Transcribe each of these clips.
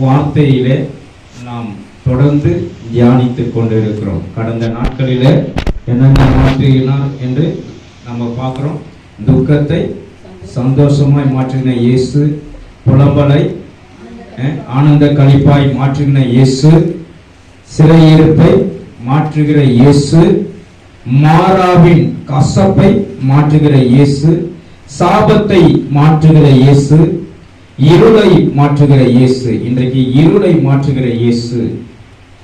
வார்த்தையிலே நாம் தொடர்ந்து தியானித்துக் கொண்டிருக்கிறோம். கடந்த நாட்களிலே என்னென்ன மாற்றினார் என்று நம்ம பார்க்கிறோம். துக்கத்தை சந்தோஷமாய் மாற்றின இயேசு, புலம்பலை ஆனந்த களிப்பாய் மாற்றுகிற இயேசு, சிறையிருப்பை மாற்றுகிற இயேசு, மாறாவின் கசப்பை மாற்றுகிற இயேசு, சாபத்தை மாற்றுகிற இயேசு, இருளை மாற்றுகிற இயேசு. இன்றைக்கு இருளை மாற்றுகிற இயேசு,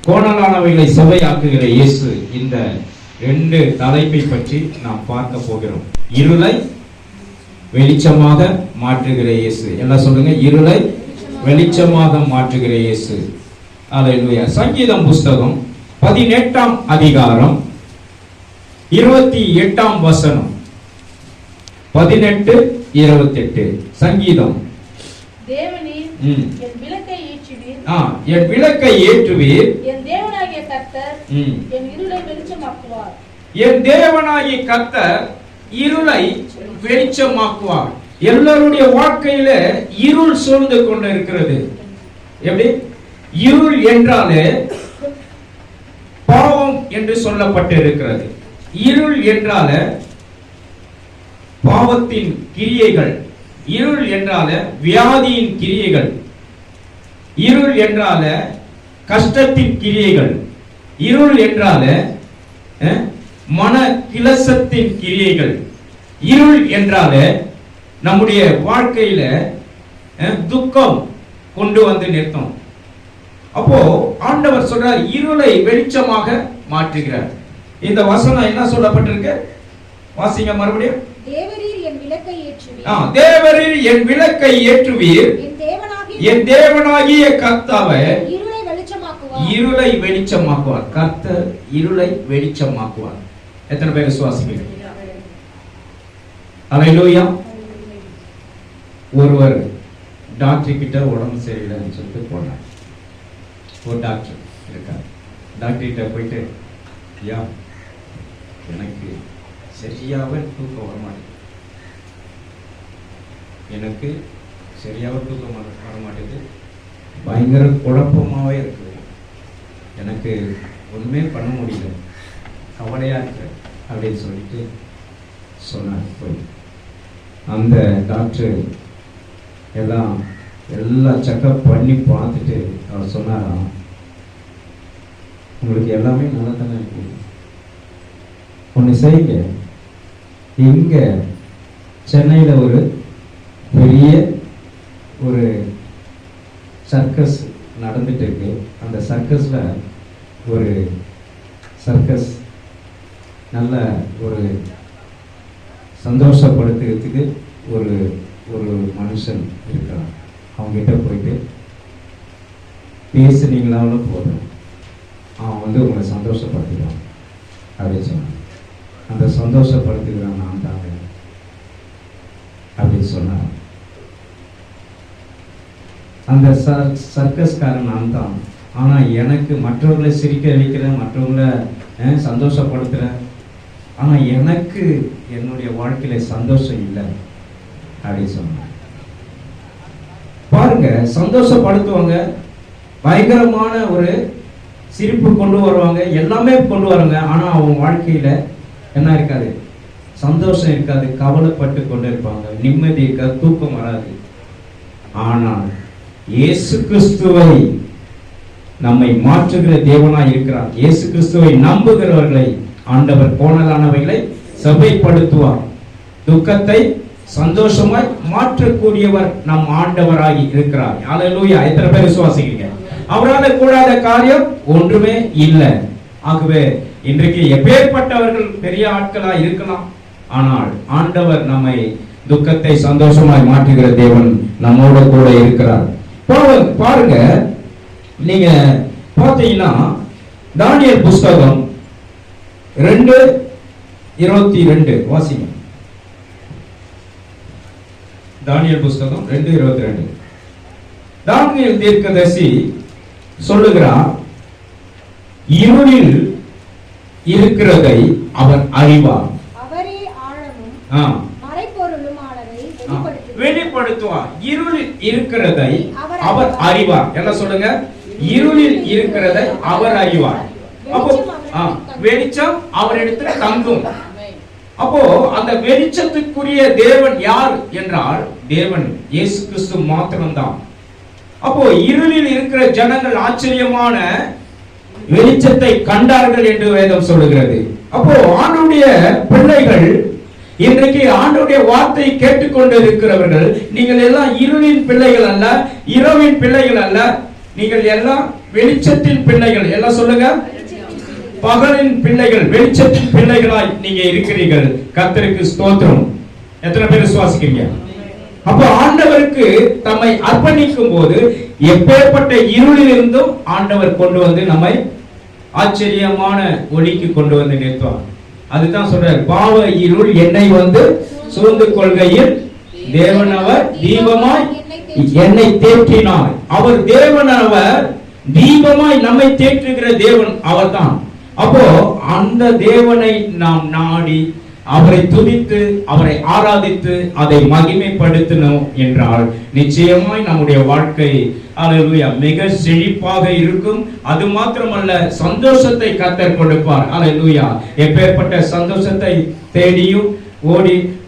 கோணலானவைகளை செவ்வையாக்குகிற இயேசு. இந்த ரெண்டு தலைப்பை பற்றி நாம் பார்க்க போகிறோம். இருளை வெளிச்சமாக மாற்றுகிற இயேசு. எல்லாம் சொல்லுங்க, இருளை வெளிச்சமாக மாற்றுகிற இயேசு. அல்லேலூயா. சங்கீதம் புஸ்தகம் 18ஆம் அதிகாரம் 28ஆம் வசனம். 18:28 சங்கீதம். தேவனீர் என் விளக்கை ஏற்றுவீர். என் விளக்கை ஏற்றுவீர். என் தேவனாகிய கர்த்தர் என் இருளை வெளிச்சமாக்குவார். என் தேவனாகிய கர்த்தர் இருளை வெளிச்சமாக்குவார். எல்லாருடைய வாழ்க்கையில இருள் சூழ்ந்து கொண்டு இருக்கிறது. எப்படி? இருள் என்றாலே பாவம் என்று சொல்லப்பட்டு இருக்கிறது. இருள் என்றாலே பாவத்தின் கிரியைகள், இருள் என்றால வியாதியின் கிரியைகள், இருள் என்றால கஷ்டத்தின் கிரியைகள், இருள் என்றால மன கிளசத்தின் கிரியைகள், இருள் என்றால நம்முடைய வாழ்க்கையில துக்கம் கொண்டு வந்து நிறுத்தும். அப்போ ஆண்டவர் சொல்றார், இருளை வெளிச்சமாக மாற்றுகிறார். இந்த வசனம் என்ன சொல்லப்பட்டிருக்கு? வாசிங்க மறுபடியும். தேவரீர் என் விளக்கை ஏற்றுவீர். தேவரீர் என் விளக்கை ஏற்றுவீர். என் தேவனாகிய கர்த்தாவே இருளை வெளிச்சமாக்குவார். இருளை வெளிச்சமாக்குவார். கர்த்தர் இருளை வெளிச்சமாக்குவார். எத்தனை பேர் விசுவாசிக்கிறீங்க? அல்லேலூயா. ஒருவர் டாக்டர் கிட்ட உடம்பு சரியில்லைன்னு சொல்லிட்டு போனார். ஒரு டாக்டர் இருக்கார். டாக்டர் கிட்ட போயிட்டு, ஐயா எனக்கு சரியாவே தூக்கம் வரமாட்டேங்குது, எனக்கு சரியாக தூக்கம் வரமாட்டேங்குது, பயங்கர குழப்பமாகவே இருக்குது, எனக்கு ஒன்றுமே பண்ண முடியல, கவலையாக இருக்கு அப்படின்னு சொல்லிட்டு சொன்னார். போய் அந்த டாக்டர் எல்லாம் செக்கப் பண்ணி பார்த்துட்டு அவர் சொன்னாராம், உங்களுக்கு எல்லாமே நல்லா தானே இருக்கு, ஒன்று செய்யுங்க, இங்க சென்னையில் ஒரு பெரிய ஒரு சர்க்கஸ் நடந்துட்டு இருக்கு. அந்த சர்க்கஸ்ல ஒரு சர்க்கஸ் நல்ல ஒரு சந்தோஷப்படுத்துறதுக்கு ஒரு ஒரு மனுஷன் இருக்கிறான். அவங்ககிட்ட போயிட்டு பேசுனீங்களாலும் போதும், அவன் வந்து உங்களை சந்தோஷப்படுத்திடுவான் அப்படின்னு சொன்னான். அந்த சந்தோஷப்படுத்துகிறான் நான் தாங்க அப்படின்னு சொன்னார். அந்த சர்க்கஸ்காரன் நான் தான். ஆனா எனக்கு மற்றவர்களை சிரிக்க வைக்கிறேன், மற்றவங்களை சந்தோஷப்படுத்துறேன், ஆனா எனக்கு என்னுடைய வாழ்க்கையில சந்தோஷம் இல்லை அப்படின்னு சொன்னார். பாருங்க, சந்தோஷப்படுத்துவாங்க, பயங்கரமான ஒரு சிரிப்பு கொண்டு வருவாங்க, எல்லாமே கொண்டு வராங்க, ஆனா அவங்க வாழ்க்கையில என்ன இருக்காது? சந்தோஷம் இருக்காது, கவலைப்பட்டு கொண்டு இருப்பாங்க, நிம்மதி இருக்காது, தூக்கம் வராது. ஆனால் இயேசு கிறிஸ்துவை நம்மை மாற்றுகிற தேவனாய் இருக்கிறார். இயேசு கிறிஸ்துவை நம்புகிறவர்களை ஆண்டவர் கோணலானவைகளை செவ்வைப்படுத்துவார். துக்கத்தை சந்தோஷமாய் மாற்றக்கூடியவர் நம் ஆண்டவராகி இருக்கிறார். அல்லேலூயா. எத்தனை பேர் விசுவாசிக்கிறீங்க? அவரால் கூடாத காரியம் ஒன்றுமே இல்லை. ஆகவே இன்றைக்கு எப்பேற்பட்டவர்கள் பெரிய ஆட்களா இருக்கலாம், ஆனால் ஆண்டவர் நம்மை துக்கத்தை சந்தோஷமாய் மாற்றுகிற தேவன் நம்மோட கூட இருக்கிறார். பாருங்க, நீங்க பார்த்தீங்கன்னா தானியேல் புஸ்தகம் 2:22 வாசிங்க. தானியேல் புஸ்தகம் 2:22. தானியேல் தீர்க்கதரிசி சொல்லுகிறார், இருளில் இருக்கிறதை அவர் அறிவார். அவரே ஆழமும் மறைபொருளுமானதை வெளிப்படுத்துவார். இருளில் இருக்கிறதை அவர் அறிவார். என்ன சொல்லுங்க? இருளில் இருக்கிறதை அவர் அறிவார். அப்போ வெளிச்சம் அவரிடத்தில் தங்கும். அப்போ அந்த வெளிச்சத்துக்குரிய தேவன் யார் என்றால் தேவன் இயேசு கிறிஸ்து மாத்திரம்தான். அப்போ இருளில் இருக்கிற ஜனங்கள் ஆச்சரியமான வெளிச்சத்தை கண்டார்கள் என்று வேதம் சொல்லுகிறது. அப்போ ஆண்டவருடைய பிள்ளைகள், இன்றைக்கு ஆண்டவருடைய வார்த்தை கேட்டுக்கொண்டு இருக்கிறவர்கள், நீங்கள் எல்லாம் இருளின் பிள்ளைகள் அல்ல, இரவின் பிள்ளைகள் அல்ல, நீங்கள் எல்லாம் வெளிச்சத்தின் பிள்ளைகள். எல்லாம் சொல்லுங்க, பகலின் பிள்ளைகள், வெளிச்சத்தின் பிள்ளைகளாய் நீங்க இருக்கிறீர்கள். கர்த்தருக்கு ஸ்தோத்திரம். எத்தனை பேர் விசுவாசிக்கிறீங்க? அப்போ ஆண்டவருக்கு தம்மை அர்ப்பணிக்கும் போது எப்பேற்பட்ட இருளில் இருந்தும் ஆண்டவர் கொண்டு வந்து நம்மை ஆச்சரியமான ஒளிக்கு கொண்டு வந்து நிறுத்துவார். அதுதான் சொல்றார், பாவ இருள் என்னை வந்து சூழ்ந்து கொள்கையில் தேவன் அவர் தீபமாய் என்னை தேற்றினார். அவர் தேவன், அவர் தீபமாய் நம்மை தேற்றுகிற தேவன் அவர்தான். அப்போ அந்த தேவனை நாம் நாடி அவரை துதித்து அவரை ஆராதித்து அதை மகிமைப்படுத்தணும் என்றால் நிச்சயமாய் நம்முடைய வாழ்க்கை அல்லேலூயா மிக செழிப்பாக இருக்கும். அது மாத்திரமல்ல, சந்தோஷத்தை கர்த்தர் கொடுப்பார். அல்லேலூயா. எப்பேற்பட்ட சந்தோஷத்தை தேடியும்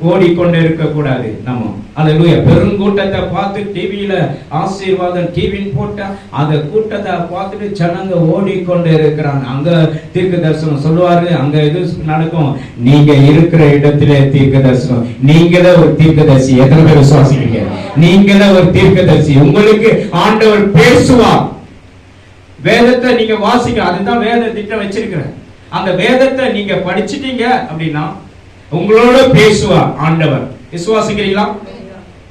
ஓடிக்கொண்டே இருக்க கூடாது நம்ம. அல்லேலூயா. பெருங்கூட்டத்தை பார்த்து டிவியில ஆசீர்வாதம் டிவின்னு போட்டா அந்த கூட்டத்தை பார்த்துட்டு ஜனங்க ஓடிக்கொண்டே இருக்கிறாங்க. அங்க தீர்க்க தரிசனம் சொல்லுவாரு, அங்க எது நடக்கும்? நீங்க இருக்கிற இடத்திலே தீர்க்க தரிசனம். நீங்களே ஒரு தீர்க்கதரிசி. எத்தனை பேர் விசுவாசிக்கிறீங்க? நீங்களே ஒரு தீர்க்கதரிசி. உங்களுக்கு ஆண்டவர் பேசுவார். வேதத்தை நீங்க வாசிக்க, அதுதான் வேத திட்டம் வச்சிருக்கிறேன். அந்த வேதத்தை நீங்க படிச்சிட்டீங்க அப்படின்னா உங்களோட பேசுவார் ஆண்டவர். விசுவாசிக்கிறீங்களா?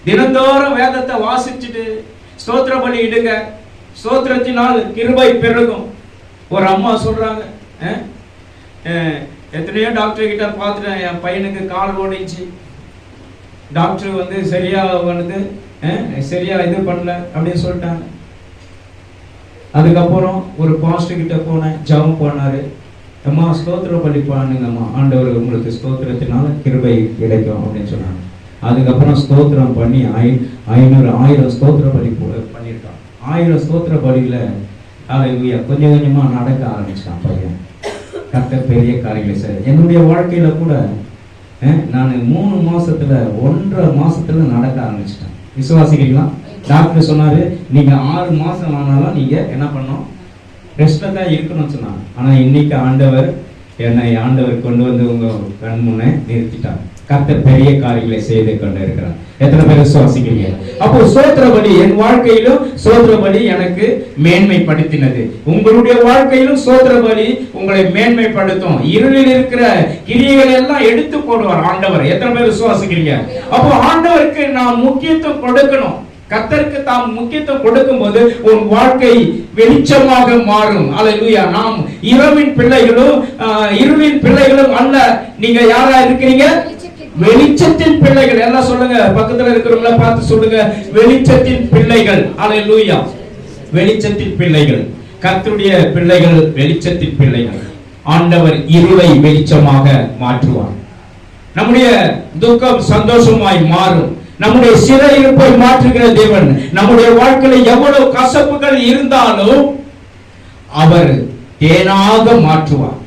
தினந்தோறும் வேதத்தை வாசிச்சுட்டு ஸ்தோத்திர பலி இடுங்க. ஸ்தோத்திரத்தினால் கிருபை பெருகும். ஒரு அம்மா சொல்றாங்க, எத்தனையோ டாக்டர் கிட்ட பார்த்துட்டேன், என் பையனுக்கு கால் ஓடிச்சு, டாக்டர் வந்து சரியா வந்து சரியா இது பண்ணல அப்படின்னு சொல்லிட்டாங்க. அதுக்கப்புறம் ஒரு பாஸ்டர் கிட்ட போனேன், ஜெபம் பண்ணாரு. அம்மா ஸ்தோத்திர பலி பண்ணுங்கம்மா, ஆண்டவர் உங்களுக்கு ஸ்தோத்திரத்தினால கிருபை கிடைக்கும் அப்படின்னு சொன்னாங்க. அதுக்கப்புறம் ஸ்தோத்திரம் பண்ணி 1000 ஸ்தோத்திர பலி பண்ணியிருக்கான். 1000 ஸ்தோத்திர பலியில அல்லேலூயா கொஞ்சம் கொஞ்சமா நடக்க ஆரம்பிச்சிட்டான் பையன். கர்த்தர் பெரிய காரியங்களை செய்ய. என்னுடைய வாழ்க்கையில கூட நான் 3 மாசத்துல 1.5 மாசத்துல நடக்க ஆரம்பிச்சிட்டேன். விசுவாசிக்கிறீங்களா? டாக்டர் சொன்னாரு, நீங்க 6 மாசம் ஆனாலும் நீங்க என்ன பண்ணணும், ரெஸ்ட்ல தான் இருக்கணும்னு சொன்னாங்க. ஆனா இன்னைக்கு ஆண்டவர் கொண்டு வந்து உங்க கண் முன்னே நிறுத்திட்டார். கர்த்தர் பெரிய காரியங்களை செய்து கொண்டு இருக்கிறார். எத்தனை பேர் விசுவாசிக்கிறீங்க? அப்போ ஸ்தோத்திர பலி என் வாழ்க்கையிலும் ஸ்தோத்திர பலி எனக்கு மேன்மைப்படுத்தினது. உங்களுடைய வாழ்க்கையிலும் ஸ்தோத்திர பலி உங்களை மேன்மைப்படுத்தும். இருளில் இருக்கிற கிரியைகளை எல்லாம் எடுத்து போடுவார் ஆண்டவர். எத்தனை பேர் விசுவாசிக்கிறீங்க? அப்போ ஆண்டவருக்கு நாம் முக்கியத்துவம் கொடுக்கணும். கர்த்தருக்கு தாம் முக்கியத்துவம் கொடுக்கும் போது உன் வாழ்க்கை வெளிச்சமாக மாறும். அல்லேலூயா. நாம் இரவின் பிள்ளைகளும் இருளின் பிள்ளைகளும் அல்ல. நீங்க யாரா இருக்கிறீங்க? வெளிச்சத்தின் பிள்ளைகள். எல்லாம் சொல்லுங்க, பக்கத்துல இருக்கிறவங்கள பார்த்து சொல்லுங்க, வெளிச்சத்தின் பிள்ளைகள். அல்லேலூயா. வெளிச்சத்தின் பிள்ளைகள், கர்த்தருடைய பிள்ளைகள், வெளிச்சத்தின் பிள்ளைகள். ஆண்டவர் இருளை வெளிச்சமாக மாற்றுவார். நம்முடைய துக்கம் சந்தோஷமாய் மாறும். நம்முடைய சிறையிருப்பை மாற்றுகிற தேவன். நம்முடைய வாழ்க்கையில் எவ்வளவு கசப்புகள் இருந்தாலும் அவர் தேனாக மாற்றுவார்.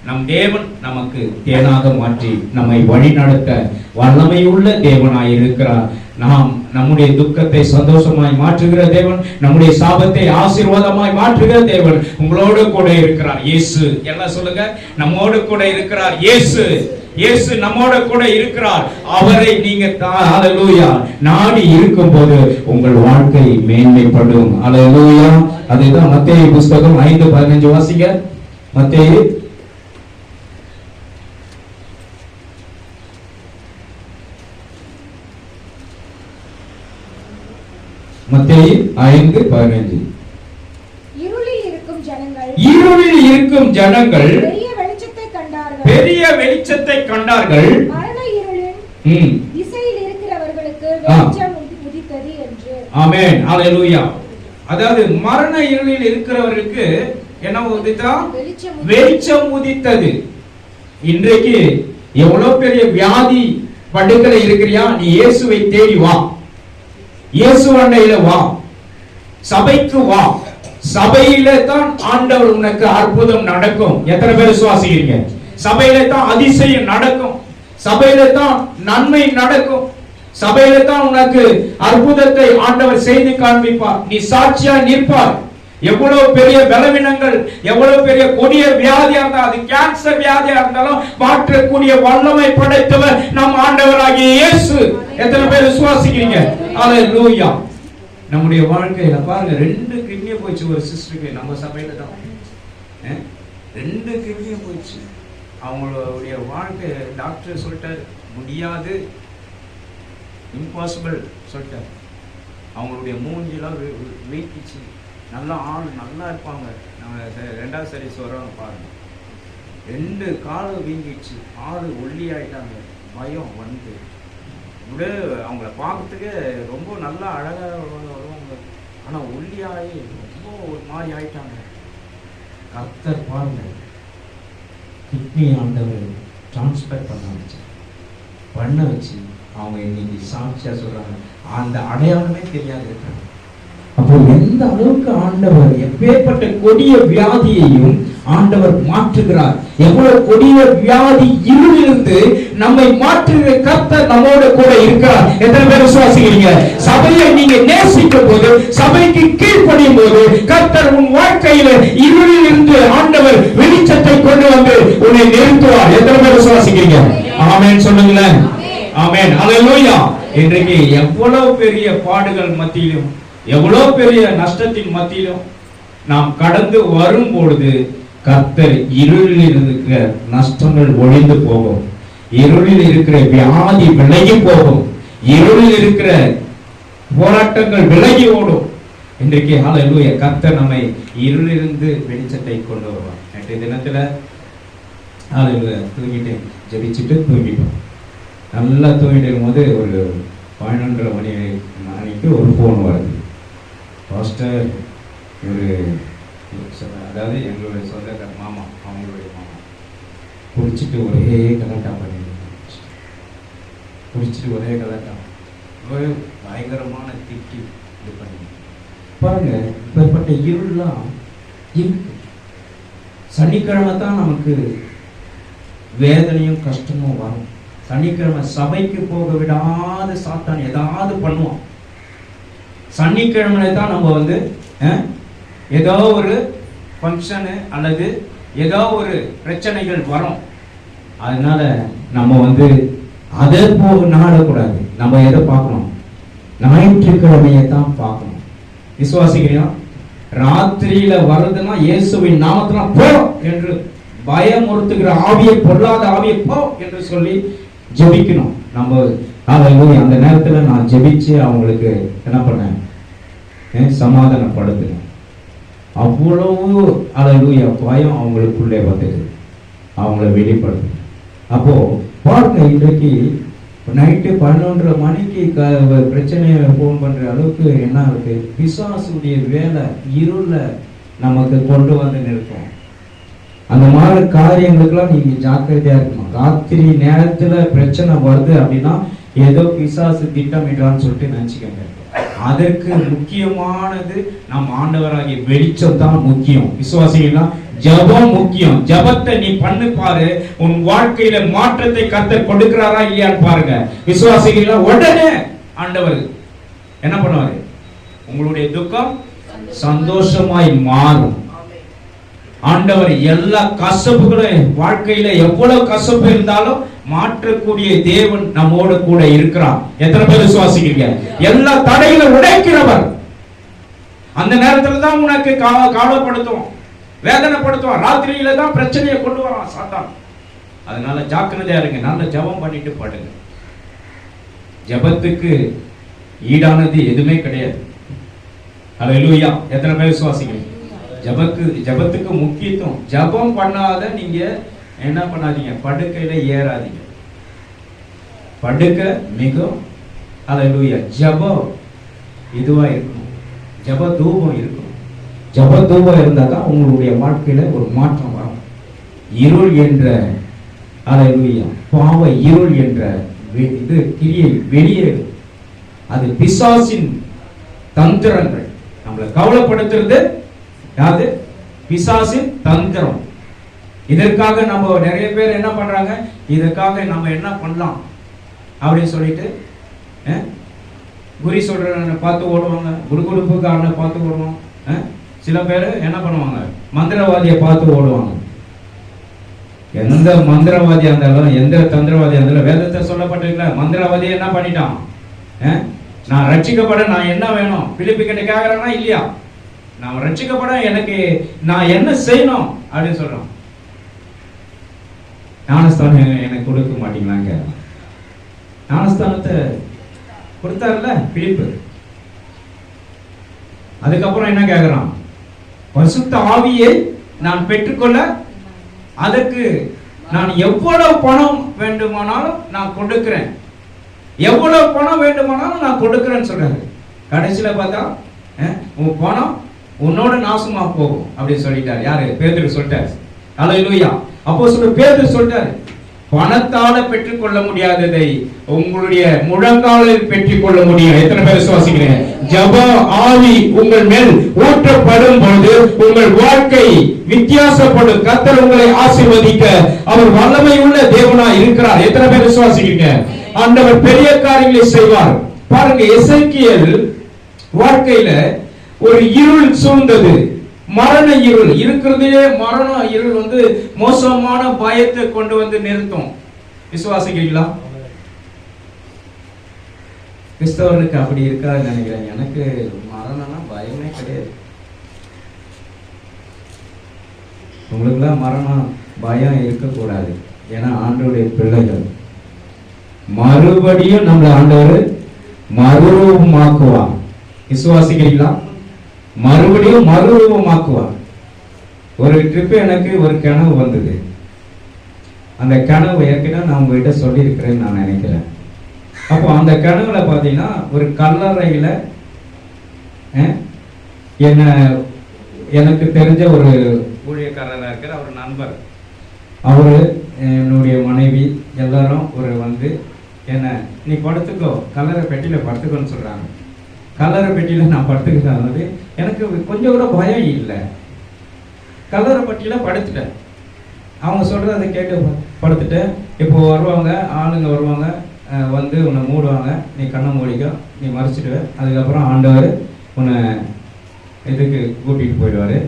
நம் தேவன் நமக்கு தேனாக மாற்றி நம்மை வழி நடத்த வல்லமையுள்ள தேவனாய் இருக்கிறார். நாம் நம்முடைய துக்கத்தை சந்தோஷமாய் மாற்றுகிற தேவன், நம்முடைய சாபத்தை ஆசீர்வாதமாய் மாற்றுகிற தேவன் உங்களோடு கூட இருக்கிறார். இயேசு. எல்லாம் சொல்லுங்க, நம்மோடு கூட இருக்கிறார். இயேசு. இயேசு நம்மோட கூட இருக்கிறார். அவரை நீங்க அல்லேலூயா நாடி இருக்கும்போது உங்கள் வாழ்க்கை மேன்மைப்படும். அல்லேலூயா. அதுதான் மத்தேயு புத்தகம் 5:15 வாசிங்க. மத்தேயு 5:15. இருளில் இருக்கும் ஜனங்கள் பெரிய வெளிச்சத்தை கண்டார்கள். மரண இருளின் திசையில் இருக்கிறவர்களுக்கு வெளிச்சம் உதித்தது என்று. ஆமென். அல்லேலூயா. அதாவது மரண இருளில் இருக்கிறவர்களுக்கு என்ன உதித்தா? வெளிச்சம் உதித்தது. இன்றைக்கு எவ்வளவு பெரிய வியாதி படுக்கையில இருக்கிறியா, நீ இயேசுவை தேடி வா, இயேசு அண்டையில வா, சபைக்கு வா. சபையில தான் ஆண்டவர் உனக்கு அற்புதம் நடக்கும். எத்தனை பேர் விசுவாசிக்கிறீங்க? சபையில தான் அதிசயம் நடக்கும், சபையில தான் நன்மை நடக்கும், சபையில தான் உனக்கு அற்புதத்தை ஆண்டவர் செய்து காண்பிப்பார். நீ சாட்சியா நிற்பார். எவ்வளவு பெரிய பலவீனங்கள், எவ்வளவு பெரிய கொடிய வியாதியா இருந்தாலும், அது கேன்சர் வியாதியா இருந்தாலும் மாற்றக்கூடிய வல்லமை படைத்தவர் நம் ஆண்டவராகிய இயேசு. எத்தனை பேர் விசுவாசிக்கிறீங்க? அல்லேலூயா. நம்முடைய வாழ்க்கையில பாருங்க, 2 கிட்னி போயிடுச்சு ஒரு சிஸ்டருக்கு. நம்ம சபையில தான் 2 கிட்னி போயிடுச்சு. அவங்களுடைய வாழ்க்கை டாக்டர் சொல்லிட்டாரு, முடியாது, இம்பாசிபிள் சொல்லிட்டாரு. அவங்களுடைய மூஞ்சிலாம் வீட்டுச்சு. நல்லா ஆள் நல்லா இருப்பாங்க. நம்ம 2வது சர்வீஸ் வரோம் பாருங்க, 2 கால் வீங்கிடுச்சு, ஆள் ஒல்லி ஆயிட்டாங்க. பயம் வந்து விட அவங்கள பார்க்கறதுக்கு ரொம்ப நல்லா அழகாக வருவாங்க, ஆனால் ஒல்லியாகி ரொம்ப ஒரு மாதிரி ஆயிட்டாங்க. கர்த்தர் பாருங்க, கிட்னி ஆண்டவர் டிரான்ஸ்ஃபர் பண்ண வச்சு அவங்க இன்னைக்கு சாட்சியா சொல்றாங்க. அந்த அடையாளமே தெரியாது இருக்காங்க. அப்போ எந்த அளவுக்கு ஆண்டவர் எப்பேற்பட்ட கொடிய வியாதியையும் ஆண்டவர் மாற்றுகிறார். எவ்வளவு கொடிய வியாதி இருளிலிருந்து நம்மை மாற்றுகிற கர்த்தர் நம்மோட கூட இருக்கிறார். எத்தனை பேர் விசுவாசிக்கிறீங்க? சபையை நீங்க நேசிக்கும் போது, சபைக்கு கீழ்ப்படியும் போது, கர்த்தர் உன் வாழ்க்கையில இருளில் இருந்து ஆண்டவர் வெளிச்சத்தை கொண்டு வந்து உன்னை நிறுத்துவார். எத்தனை பேர் விசுவாசிக்கிறீங்க? ஆமென் சொல்லுங்களேன். ஆமென். அல்லேலூயா. இன்றைக்கு எவ்வளவு பெரிய பாடுகள் மத்தியிலும், எவ்வளவு பெரிய நஷ்டத்தின் மத்தியிலும் நாம் கடந்து வரும் பொழுது கர்த்தர் இருளில் இருக்கிற நஷ்டங்கள் ஒழிந்து போகும், இருளில் இருக்கிற வியாதி விலகி போகும், இருளில் இருக்கிற போராட்டங்கள் விலகி ஓடும். இன்றைக்கு ஹல்லேலூயா, கர்த்தர் நம்மை இருளிலிருந்து வெளிச்சத்தை கொண்டு வருவார். நேற்றைய தினத்துல ஹல்லேலூயா தூங்கிட்டு ஜெபிச்சுட்டு தூங்கிட்டோம். நல்லா தூங்கிட்டு இருக்கும்போது ஒரு 11:30 மணிக்கு ஒரு ஃபோன் வருது. பாஸ்டர், ஒரு அதாவது எங்களுடைய சொந்தக்கார மாமா, அவங்களுடைய மாமா குடிச்சிட்டு ஒரே கலாட்டா குடிச்சிட்டு ஒரே கலாட்டா பயங்கரமான திட்டி இது பண்ணி பாருங்க. இப்பேற்பட்ட இருள்லாம் இருக்கு. சனிக்கிழமை தான் நமக்கு வேதனையும் கஷ்டமும் வரும். சனிக்கிழமை சபைக்கு போக விடாத சாத்தான் ஏதாவது பண்ணுவான். சனிக்கிழமை தான் நம்ம வந்து ஏதோ ஒரு ஃபங்க்ஷனு அல்லது ஏதோ ஒரு பிரச்சனைகள் வரும். அதனால நம்ம வந்து அதை நாடக்கூடாது. நம்ம எதை பார்க்கணும்? ஞாயிற்றுக்கிழமையை தான் பார்க்கணும். விசுவாசிக்கிறோம். ராத்திரியில வருதுன்னா இயேசுவின் நாமத்துல போ என்று பயமுறுத்துகிற ஆவியை, பொல்லாத ஆவியை போ என்று சொல்லி ஜெபிக்கணும். நம்ம அந்த நேரத்துல நான் ஜெபிச்சு அவங்களுக்கு என்ன பண்ணேன்? சமாதானப்படுத்தணும். அவ்வளவு அல்லேலூயா பயம் அவங்களுக்குள்ளே வந்தது, அவங்கள வெளிப்படுது. அப்போ பாருங்க, இன்றைக்கு நைட்டு 11:30 மணிக்கு பிரச்சனையை ஃபோன் பண்ற அளவுக்கு என்ன இருக்கு? பிசாசுடைய வேலை இருள நமக்கு கொண்டு வந்து நிற்கும். அந்த மாதிரி காரியங்களுக்கெல்லாம் நீங்க ஜாக்கிரதையா இருக்கணும். ராத்திரி நேரத்துல பிரச்சனை வருது அப்படின்னா ஏதோ பிசாசு திட்டமிடுறான்னு சொல்லிட்டு நினைச்சுக்கங்க. அதற்கு முக்கியமானது நம் ஆண்டவராகிய வெளிச்சம் தான் முக்கியம். விசுவாசிகளா, ஜெபம் முக்கியம். ஜெபத்தை நீ பண்ணு பாரு, உன் வாழ்க்கையில மாற்றத்தை கர்த்தர் கொடுக்கிறாரா இல்லையான்னு பாருங்க. விசுவாசிகளா, உடனே ஆண்டவர் என்ன பண்ணுவாரு? உங்களுடைய துக்கம் சந்தோஷமாய் மாறும். ஆண்டவர் எல்லா கசப்புகளும், வாழ்க்கையில எவ்வளவு கசப்பு இருந்தாலும் மாற்றக்கூடிய தேவன் நம்மோடு கூட இருக்கிறார். எத்தனை பேர் விசுவாசிக்கிறீங்க? எல்லா தடைகளை உடைக்கிறவர். அந்த நேரத்துல தான் உனக்கு கவலைப்படுத்துவோம், வேதனைப்படுத்துவான். ராத்திரியில தான் பிரச்சனையை கொண்டு வரான் சாத்தான். அதனால ஜாக்கிரதையா இருங்க. நல்ல ஜெபம் பண்ணிட்டு படுங்க. ஜெபத்துக்கு ஈடானது எதுவுமே கிடையாது. அல்லேலூயா. எத்தனை பேர் விசுவாசிக்கிறீங்க? ஜெபத்துக்கு முக்கியத்துவம். ஜெபம் பண்ணாத நீங்க என்ன பண்ணாதீங்க? படுக்கையில ஏறாதீங்க. படுக்கை மிகவும் அல்லேலூயா ஜெபம் இதுவா இருக்கணும். ஜெப தூபம் இருக்கணும். ஜெப தூபம் இருந்தா தான் உங்களுடைய வாழ்க்கையில ஒரு மாற்றம் வரும். இருள் என்ற அல்லேலூயா பாவ இருள் என்ற இது கிரியை வெளியேறும். அது பிசாசின் தந்திரங்கள். நம்மளை கவலைப்படுத்துறது யாரு? பிசாசின் தந்திரம். இதற்காக நம்ம நிறைய பேர் என்ன பண்றாங்க, இதற்காக நம்ம என்ன பண்ணலாம் அப்படின்னு சொல்லிட்டு குறி சொல்றவனை பார்த்து ஓடுவாங்க, குடுகுடுப்புக்காரனை பார்த்து ஓடுவாங்க. சில பேர் என்ன பண்ணுவாங்க, மந்திரவாதியை பார்த்து ஓடுவாங்க. எந்த மந்திரவாதியா இருந்தாலும், எந்த தந்திரவாதியா இருந்தாலும், வேதத்தை சொல்லப்பட்டிருக்கல, மந்திரவாதியை என்ன பண்ணிட்டான், நான் ரட்சிக்கப்பட நான் என்ன வேணும் பிலிப்பி கிட்ட கேட்கறேன்னா இல்லையா, நான் ரட்சிக்கப்பட எனக்கு நான் என்ன செய்யணும் அப்படின்னு சொல்றான். ஞானஸ்தானம் எனக்கு கொடுக்க மாட்டீங்களாங்க. ஞானஸ்தானத்தை கொடுத்தாருல பிலிப்பு. அதுக்கப்புறம் என்ன கேட்கிறான், பரிசுத்த ஆவியை நான் பெற்றுக்கொள்ள அதற்கு நான் எவ்வளவு பணம் வேண்டுமானாலும் நான் கொடுக்கிறேன், எவ்வளவு பணம் வேண்டுமானாலும் நான் கொடுக்கிறேன்னு சொல்றாரு. கடைசியில பார்த்தா உன் பணம் உன்னோட நாசமா போகும் அப்படின்னு சொல்லிட்டாரு. யாரு? பேதுரு சொல்லிட்டாரு. அல்லேலூயா. அப்போஸ்தலர் பேதுரு சொல்லிட்டாரு, பணத்தால பெற்றுக்கொள்ள முடியாததை உங்களுடைய முழங்காலில் பெற்றுக்கொள்ள முடியும். எத்தனை பேர் விசுவாசிக்கிறீங்க? ஜெப ஆவி உங்கள் மேல் ஊற்றப்படும் பொழுது உங்கள் வாழ்க்கை வித்தியாசப்படும். கர்த்தர் உங்களை ஆசீர்வதிக்க அவர் வல்லமை உள்ள தேவனாய் இருக்கிறார். எத்தனை பேர் விசுவாசிக்கிறீங்க? ஆண்டவர் பெரிய காரியங்களை செய்வார். பாருங்க, எசேக்கியேல் வாழ்க்கையில ஒரு இருள் சூழ்ந்தது, மரண இருள் இருக்கிறதே. மரண இருள் வந்து மோசமான பயத்தை கொண்டு வந்து நிறுத்தும். விசுவாசிக்கிறீங்களா? கிறிஸ்தவனுக்கு அப்படி இருக்காதுன்னு நினைக்கிறேன். எனக்கு மரணம்னா பயமே கிடையாது. உங்களுக்குலாம் மரணம் பயம் இருக்கக்கூடாது. ஏன்னா ஆண்டவருடைய பிள்ளைகள். மறுபடியும் நம்மளை ஆண்டவர் மறுரூபமாக்குவார். விசுவாசிக்கிறீங்களா? மறுபடியும் மறுரூபமாக்குவார். ஒரு ட்ரிப் எனக்கு ஒரு கனவு வந்தது. அந்த கனவு ஏற்கனவே நான் உங்ககிட்ட சொல்லியிருக்கிறேன்னு நான் நினைக்கிறேன். அப்போ அந்த கனவுல பார்த்தீங்கன்னா ஒரு கல்லறையில் எனக்கு தெரிஞ்ச ஒரு ஊழியக்காரராக இருக்கிற அவர் நண்பர், அவரு என்னுடைய மனைவி எல்லாரும் ஒரு வந்து என்ன நீ படுத்துக்கோ, கல்லறை பெட்டியில் படுத்துக்கோன்னு சொல்கிறாங்க. கல்லறை பெட்டியில் நான் படுத்துக்கிட்டது எனக்கு கொஞ்சம் கூட பயம் இல்லை. கல்லறை பெட்டியில் படுத்துட்டேன். அவங்க சொல்கிறத அதை கேட்டு படுத்துட்டேன். இப்போ வருவாங்க, ஆளுங்க வருவாங்க, வந்து உன்னை மூடுவாங்க, நீ கண்ணை மூடிக்கோ, நீ மறைச்சிடுவ. அதுக்கப்புறம் ஆண்டவர் உன்னை இதுக்கு கூட்டிகிட்டு போயிடுவார்,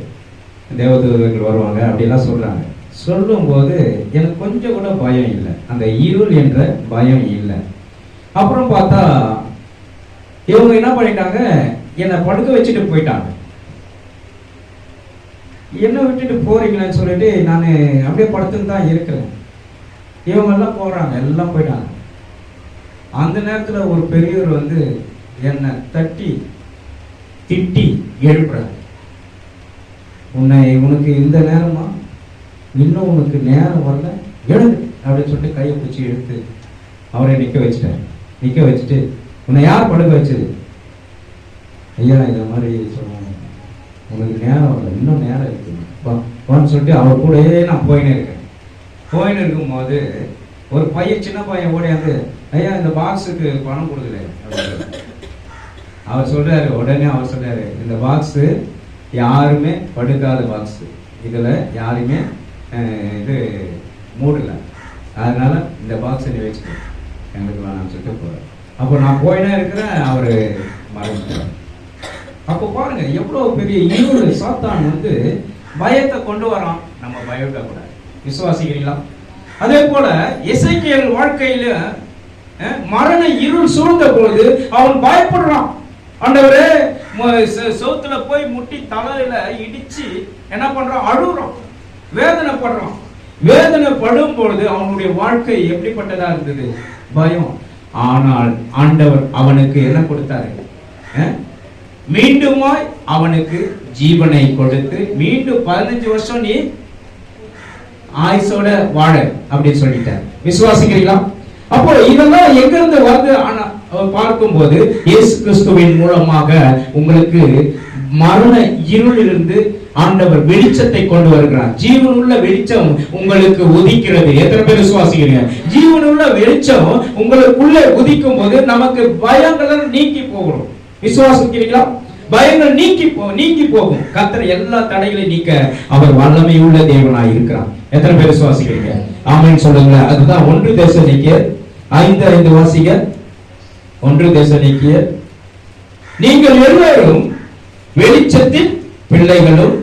தேவதூதர்கள் வருவாங்க அப்படிலாம் சொல்கிறாங்க. சொல்லும்போது எனக்கு கொஞ்சம் கூட பயம் இல்லை, அந்த இருள் என்ற பயம் இல்லை. அப்புறம் பார்த்தா இவங்க என்ன பண்ணிட்டாங்க, என்னை படுக்க வச்சுட்டு போயிட்டாங்க. என்ன விட்டுட்டு போறீங்கன்னு சொல்லிட்டு நான் அப்படியே படுத்துன்னு தான் இருக்கிறேன். இவங்க எல்லாம் போறாங்க, எல்லாம் போயிட்டாங்க. அந்த நேரத்தில் ஒரு பெரியவர் வந்து என்னை தட்டி திட்டி எழுப்புறாரு. உனக்கு இந்த நேரமா, இன்னும் உனக்கு நேரம் வரல, எழுது அப்படின்னு சொல்லிட்டு கையை பிடிச்சி எடுத்து அவரை நிற்க வச்சுட்டாரு. நிற்க வச்சுட்டு, உன்னை யார் படுக்க வச்சது? ஐயா இந்த மாதிரி சொல்லுவாங்க, உனக்கு நேரம் வரல, இன்னும் நேரம் இருக்குன்னு சொல்லிட்டு அவர் கூடயே நான் போயின்னு இருக்கேன். போயின்னு இருக்கும்போது ஒரு பையன், சின்ன பையன் ஓடியாந்து, ஐயா இந்த பாக்ஸுக்கு பணம் கொடுக்கல அப்படின்னு அவர் சொல்றாரு. உடனே அவர் சொல்றாரு, இந்த பாக்ஸு யாருமே படுக்காத பாக்ஸு, இதில் யாருமே இது மூடல, அதனால இந்த பாக்ஸை நீ வச்சுக்க, எங்களுக்கு வேணாம்னு சொல்லிட்டு போகிறார். அப்போ நான் போயினே இருக்கிறேன், அவர் மறைஞ்சிட்டார். அப்போ பாருங்க எவ்வளோ பெரிய இருள். சாத்தான் வந்து பயத்தை கொண்டு வரான், நம்ம பயப்படக்கூடாது. விசுவாசிக்கிறீங்களா? அதே போல எசேக்கியேல் வாழ்க்கையில மரண இருள் சூழ்ந்த பொழுது அவன் பயப்படுறான். ஆண்டவரே, சோத்துல போய் முட்டி தலையில இடிச்சு என்ன பண்றான், அழுகுறான், வேதனைப்படுறான். வேதனைப்படும் பொழுது அவனுடைய வாழ்க்கை எப்படிப்பட்டதா இருந்தது? பயம். ஆனால் ஆண்டவர் அவனுக்கு என்ன கொடுத்தாரு? மீண்டுமாய் அவனுக்கு ஜீவனை கொடுத்து, மீண்டும் 15 வருஷம் நீ ஆயுசோட வாழ அப்படின்னு சொல்லிட்டார். விசுவாசிக்கிறீங்களா? அப்போ இதெல்லாம் எங்க இருந்து வருது பார்க்கும்போது, இயேசு கிறிஸ்துவின் மூலமாக உங்களுக்கு மரண இருளிலிருந்து ஆண்டவர் வெளிச்சத்தை கொண்டு வருகிறார். ஜீவனுள்ள வெளிச்சம் உங்களுக்கு உதிக்கிறது. எத்தனை பேர் விசுவாசிக்கிறீங்க? ஜீவனுள்ள வெளிச்சம் உங்களுக்குள்ள உதிக்கும் போது நமக்கு பயங்கள் நீக்கி போகிறோம். விசுவாசிக்கிறீங்களா? பயங்கள் நீக்கி போகும். கர்த்தர் எல்லா தடைகளையும் நீக்க அவர் வல்லமை உள்ள தேவனாய் இருக்கிறார். எத்தனை பேர் விசுவாசிக்கிறீங்க? ஆமென் சொல்லுங்க. அதுதான் 1 தெசலோனிக்கேயர் 5:5 வாசிங்க. 1 தெசலோனிக்கேயர், நீங்கள் எல்லாரும் வெளிச்சத்தின் பிள்ளைகளும்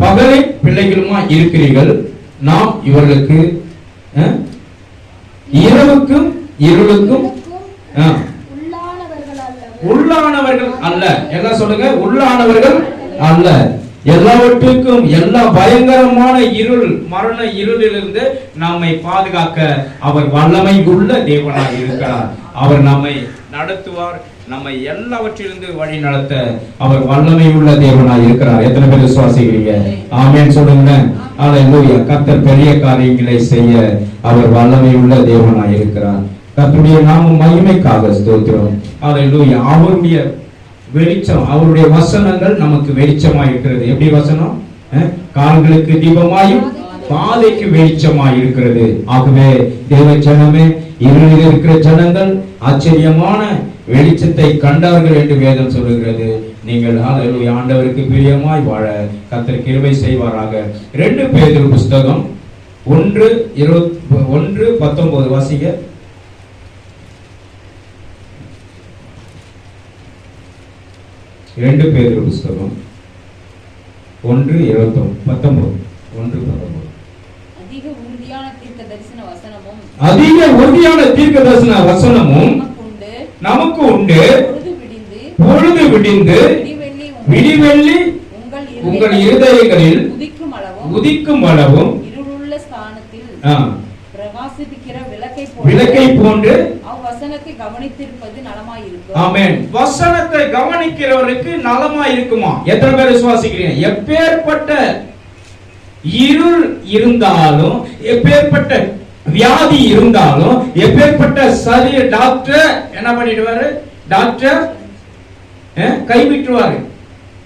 பகலின் பிள்ளைகளுமா இருக்கிறீர்கள். நாம் இவர்களுக்கு இரவுக்கும் இருளுக்கும் உள்ளானவர்கள் அல்ல. எல்லாம் சொல்லுங்க, உள்ளானவர்கள் அல்ல. எல்லாவற்றுக்கும் எல்லா பயங்கரமான இருள் மரண இருளிலிருந்து நம்மை பாதுகாக்க அவர் வல்லமை உள்ள தேவனாய் இருக்கிறார். அவர் நம்மை நடத்துவார். நம்மை எல்லாவற்றிலிருந்து வழி நடத்த அவர் வல்லமை உள்ள தேவனாய் இருக்கிறார். எத்தனை பேர் விசுவாசிக்கிறீங்க? ஆமென் சொல்லுங்க. அல்லேலூயா. கர்த்தர் பெரிய காரியங்களை செய்ய அவர் வல்லமை உள்ள தேவனாய் இருக்கிறார். கர்த்தருடைய நாமம் மகிமைக்காக ஸ்தோத்திரம். அல்லேலூயா. அவருடைய வெளிச்சம், அவருடைய வசனங்கள் நமக்கு வெளிச்சமாய் இருக்கிறது. எப்படி வசனம்? கால்களுக்கு தீபமாயும் பாதைக்கு வெளிச்சமாய் இருக்கிறது. ஆகவே தேவ ஜனமே, இருளில் இருக்கிற ஜனங்கள் ஆச்சரியமான வெளிச்சத்தை கண்டார்கள் என்று வேதம் சொல்லுகிறது. நீங்கள் அல்லேலூயா ஆண்டவருக்கு பிரியமாய் வாழ கர்த்தர் கிருபை செய்வாராக. 2 பேதுரு புத்தகம் 1:19 வாசிங்க. 2 பேதுரு புத்தகம் 1:19. அதிக உறுதியான தீர்க்க தரிசன வசனமும் நமக்கு உண்டு. பொழுது விடிந்து விடிவெள்ளி உங்கள் இருதயங்களில் உதிக்கும் அளவும் இருளுள்ள ஸ்தானத்தில் பிரகாசிக்கிற விளக்கை போன்று வசனத்தை கவனித்திருப்பது நலமாய் இருக்கும். ஆமென். வசனத்தை கவனிக்கிறவருக்கு நலமாய் இருக்குமா? எத்தனை பேர் விசுவாசிக்கிறீங்க? எப்பேற்பட்ட இருள் இருந்தாலும், எப்பேற்பட்ட வியாதி இருந்தாலும், எப்பேற்பட்ட சரி டாக்டர் என்ன பண்ணிடுவாரு? டாக்டர் கைவிட்டுவாரு.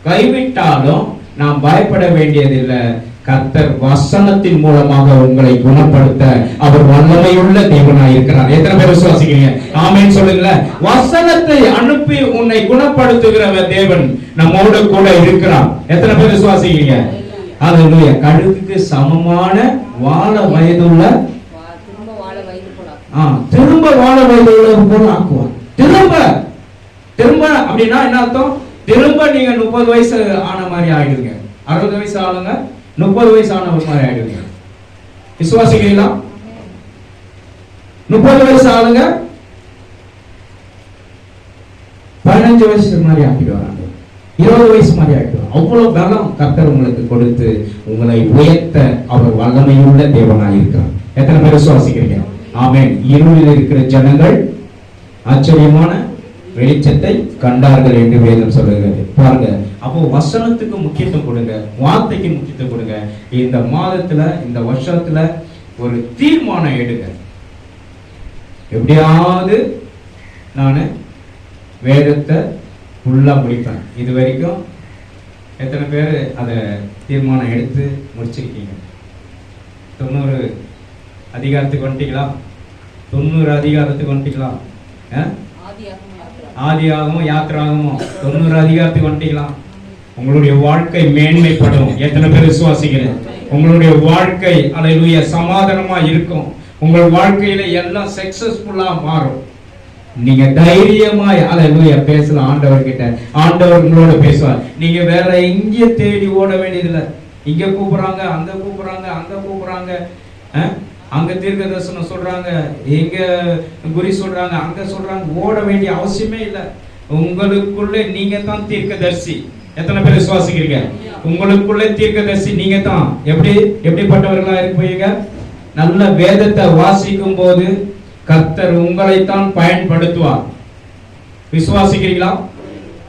கைவிட்டாலும் நாம் பயப்பட வேண்டியதில்லை. கர்த்தர் வசனத்தின் மூலமாக உங்களை குணப்படுத்த அவர் வல்லமையுள்ள தேவனாய் இருக்கிறார். எத்தனை பேர் விசுவாசிக்கிறீங்க? ஆமென் சொல்லுங்க. வசனத்தை அனுப்பி உன்னை குணப்படுத்துகிற தேவன் நம்மோடு கூட இருக்கிறார். எத்தனை பேர் விசுவாசிக்கிறீங்க? அல்லேலூயா. கழுகுக்கு சமமான வாழ வயதுள்ள திரும்ப வாழ வயதுள்ள போல ஆக்குவார். திரும்ப அப்படின்னா என்ன அர்த்தம்? திரும்ப நீங்க 30 வயசு ஆன மாதிரி ஆயிடுங்க. 60 வயசு ஆளுங்க 30 வயசு ஆனவர் மாதிரி ஆயிடுங்க. விசுவாசிக்கிறீங்களா? 30 வயசு ஆளுங்க 15 வயசு மாதிரி ஆக்கிடுவாங்க. 20 வயசு மாதிரி ஆக்கிடுவாங்க. அவ்வளவு பலம் கர்த்தர் உங்களுக்கு கொடுத்து உங்களை உயர்த்த அவர் வல்லமையுள்ள தேவனாய் இருக்கிறார். எத்தனை பேர் விசுவாசிக்கிறீங்க? ஆமென். இருளில் இருக்கிற ஜனங்கள் ஆச்சரியமான வெளிச்சத்தை கண்டார்கள் என்று வேதம் சொல்லுகிறது. பாருங்க, அப்போ வசனத்துக்கு முக்கியத்துவம் கொடுங்க, வார்த்தைக்கு முக்கியத்துவம் கொடுங்க. இந்த மாதத்துல, இந்த வருஷத்துல ஒரு தீர்மானம் எடுங்க. எப்படியாவது நான் வேதத்தை ஃபுல்லா முடிப்பேன். இது வரைக்கும் எத்தனை பேர் அதை தீர்மானம் எடுத்து முடிச்சிருக்கீங்க? 90 அதிகாரத்துக்கு வந்துட்டீங்களா? 90 அதிகாரத்துக்கு வந்துட்டீங்களா? ஆதியாகமோ யாத்திராகமோ 90 அதிகாரத்துக்கு வந்துட்டீங்களா? உங்களுடைய வாழ்க்கை மேன்மைப்படும். எத்தனை பேர் விசுவாசிக்கிறேன்? உங்களுடைய வாழ்க்கை அல்லேலூயா சமாதானமா இருக்கும். உங்கள் வாழ்க்கையில எல்லாம் சக்சஸ்ஃபுல்லா மாறும். நீங்க தைரியமாய் அல்லேலூயா பேசலாம் ஆண்டவர்கிட்ட. ஆண்டவர் உங்களோட பேசுவார். நீங்க வேற எங்கேயும் தேடி ஓட வேண்டியதில்லை. இங்க கூப்பிடுறாங்க, அங்க கூப்பிடுறாங்க, அங்க கூப்பிடுறாங்க, அங்க தீர்க்க தரிசனம் சொல்றாங்க, எங்க குறி சொல்றாங்க, அங்க சொல்றாங்க. ஓட வேண்டிய அவசியமே இல்லை. உங்களுக்குள்ள நீங்க தான் தீர்க்கதரிசி. எத்தனை பேர் விசுவாசிக்கிறீங்க? உங்களுக்குள்ள தீர்க்கதரிசி நீங்க தான். எப்படிப்பட்டவர்களா இருப்பீங்க? நல்ல வேதத்தை வாசிக்கும் போது கர்த்தர் உங்களைத்தான் பயன்படுத்துவார். விசுவாசிக்கிறீங்களா?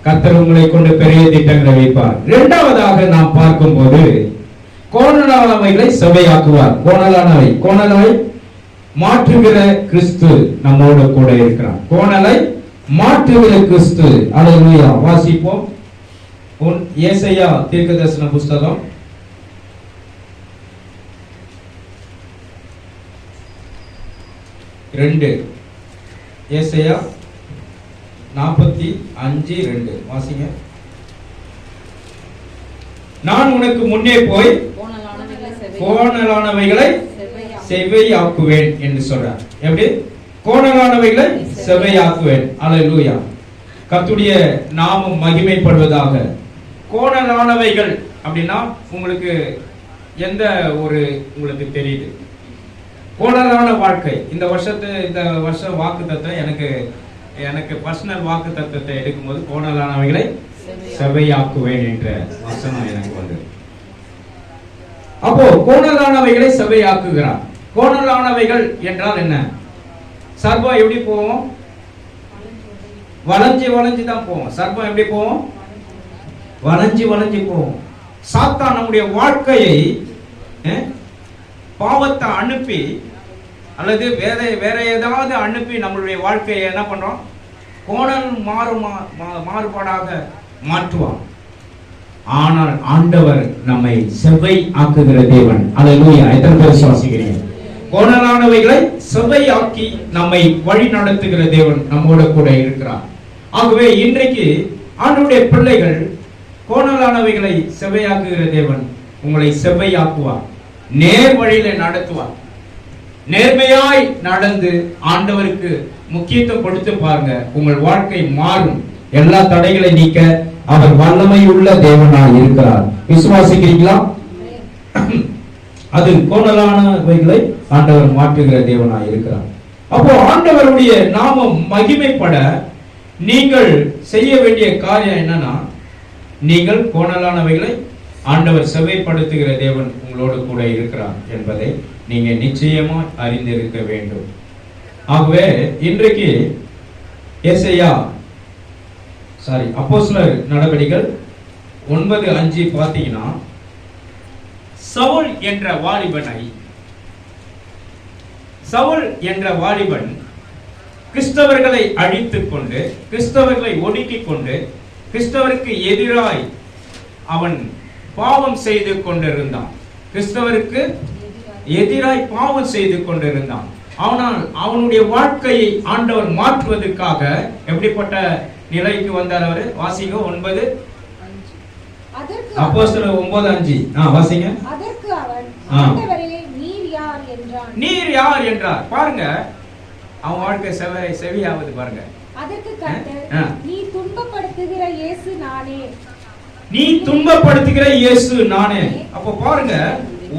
கர்த்தர் உங்களை கொண்டு பெரிய திட்டங்களை வைப்பார். இரண்டாவதாக நாம் பார்க்கும்போது கோணலானவைகளை செவ்வையாக்குவார். கோணலை மாற்றுகிற கிறிஸ்து நம்மோடு கூட இருக்கிறார். கோணலை மாற்றுகிற கிறிஸ்து. அல்லேலூயா. வாசிப்போம். ஏசாயா தீர்க்கதரிசன புஸ்தகம் 2 ஏசாயா 45:2 வாசிங்க. நான் உனக்கு முன்னே போய் கோணலானவைகளை செவ்வையாக்குவேன் என்று சொல்றார். எப்படி? கோணலானவைகளை செவ்வையாக்குவேன். அல்லேலூயா. கர்த்தருடைய நாமம் மகிமைப்படுவதாக. கோணலானவைகள் அப்படின்னா உங்களுக்கு எந்த ஒரு உங்களுக்கு தெரியுது? கோணலான வாழ்க்கை. இந்த வருஷம் வாக்குத்தத்தம் எனக்கு பர்சனல் வாக்குத்தத்தத்தை எடுக்கும்போது கோணலானவைகளை செவ்வையாக்குவேன் என்ற வசனம் எனக்கு வந்தது. அப்போ கோணலானவைகளை செவ்வையாக்குகிறார். கோணலானவைகள் என்றால் என்ன? சர்பம் எப்படி போவோம்? வளைஞ்சு தான் போவோம். சர்பம் எப்படி போவோம்? வளைஞ்சு போவோம். சாத்தான் நம்முடைய வாழ்க்கையை பாவத்தை அனுப்பி அல்லது வேற ஏதாவது அனுப்பி நம்மளுடைய வாழ்க்கையை என்ன பண்றோம்? கோணல் மாறுபாடாக மாற்றுவான். ஆனால் ஆண்டவர் நம்மை செவ்வை ஆக்குகிற தேவன். அல்லேலூயா. எத்தனை பேர் விசுவாசிக்கிறீங்க? கோணலானவைகளை செவ்வை ஆக்கி நம்மை வழி நடத்துகிற தேவன் நம்மோட கூட இருக்கிறார். ஆகவே இன்றைக்கு ஆண்டவருடைய பிள்ளைகள் கோணலானவைகளை செவ்வையாக்குகிற தேவன் உங்களை செவ்வையாக்குவார். நேர் வழியில நடத்துவார். நேர்மையாய் நடந்து ஆண்டவருக்கு முக்கியத்துவம் கொடுத்து பாருங்க, உங்கள் வாழ்க்கை மாறும். எல்லா தடைகளை நீக்க அவர் வல்லமை உள்ள தேவனாய் இருக்கிறார். விசுவாசிக்கிறீங்களா? அது கோணலானவைகளை ஆண்டவர் மாற்றுகிற தேவனாய் இருக்கிறார். அப்போ ஆண்டவருடைய நாமம் மகிமைப்பட நீங்கள் செய்ய வேண்டிய காரியம் என்னன்னா, நீங்கள் கோணலானவைகளை ஆண்டவர் செவ்வைப்படுத்துகிற தேவன் உங்களோடு கூட இருக்கிறார் என்பதை நீங்க நிச்சயமா அறிந்திருக்க வேண்டும். ஆகவே இன்றைக்கு அப்போஸ்தலர் நடவடிக்கைகள் 9:5 பார்த்தீங்கன்னா, சவுல் என்ற வாலிபன் கிறிஸ்தவர்களை அழித்துக் கொண்டு, கிறிஸ்தவர்களை ஒடுக்கிக் கொண்டு, கிறிஸ்தவருக்கு எதிராய் அவன் பாவம் செய்து கொண்டிருந்தான். கிறிஸ்தவருக்கு எதிராய் பாவம் செய்து கொண்டிருந்தான். ஆனால் அவனுடைய வாழ்க்கையை ஆண்டவர் மாற்றுவதற்காக எப்படிப்பட்ட நிலைக்கு வந்தார்? அவர் வாசிங்க 9 அப்போஸ்தலர் 9:5 வாசிங்க. அதற்கு அவன், ஆண்டவரே, நீர் யார் என்றார். பாருங்க, அவன் வாழ்க்கை செவியாவது பாருங்க. அதற்கு கர்த்தர், நீ துன்பப்படுத்துகிற இயேசு நானே. அப்ப பாருங்க,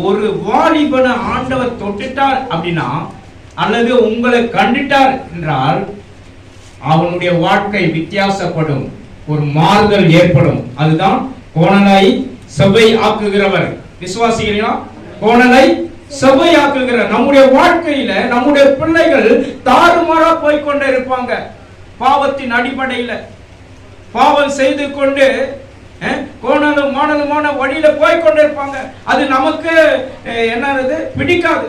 ஒரு வாலிபனை ஆண்டவர் தொட்டுட்டார் அப்படின்னா, அல்லது உங்களை கண்டிட்டார் என்றால் அவனுடைய வாழ்க்கை வித்தியாசப்படும், ஒரு மாறுதல் ஏற்படும். அதுதான் கோணலை செவ்வை ஆக்குகிறவர். விசுவாசிக்கிறீங்களா? கோணலை செவ்வை ஆக்குகிற நம்முடைய வாழ்க்கையில நம்முடைய பிள்ளைகள் தாறுமாறா போய்கொண்டே இருப்பாங்க. பாவத்தின் அடிப்படையில பாவம் செய்து கொண்டு கோணலும் மாணலுமான வழியில போய்கொண்டே இருப்பாங்க. அது நமக்கு என்னது பிடிக்காது.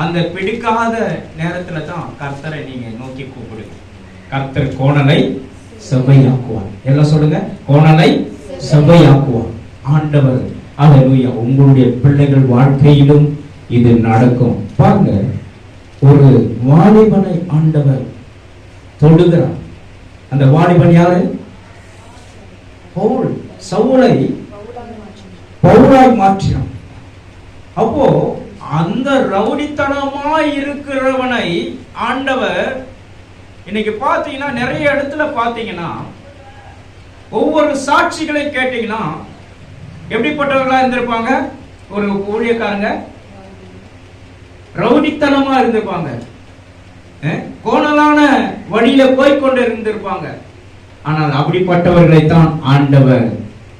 அந்த பிடிக்காத நேரத்துல தான் கர்த்தரை நீங்க நோக்கி கூப்பிடுங்க. கர்த்தர் கோணலை செவ்வையாக்குவார். எல்லாம் சொல்லுங்க, கோணலை செவ்வையாக்குவார் ஆண்டவர். அல்லேலூயா. உங்களுடைய பிள்ளைகள் வாழ்க்கையிலும் இது நடக்கும். பாருங்க, ஒரு வாலிபனை ஆண்டவர் தொடுகிறார். அந்த வாலிபன் யாரு? பவுல். சவுலை பவுலாய் மாற்றினான். அப்போ அந்த ரவுடித்தனமாய் இருக்கிறவனை ஆண்டவர் இன்னைக்கு பாத்தீங்கன்னா, நிறைய இடத்துல பாத்தீங்கன்னா, ஒவ்வொரு சாட்சிகளை கேட்டீங்கன்னா எப்படிப்பட்டவர்களா இருந்திருப்பாங்க? ஒரு ஊழியக்காரங்க ரவுடித்தனமா இருந்திருப்பாங்க, கோணலான வழியில போய்கொண்டு இருந்திருப்பாங்க. ஆனால் அப்படிப்பட்டவர்களை தான் ஆண்டவர்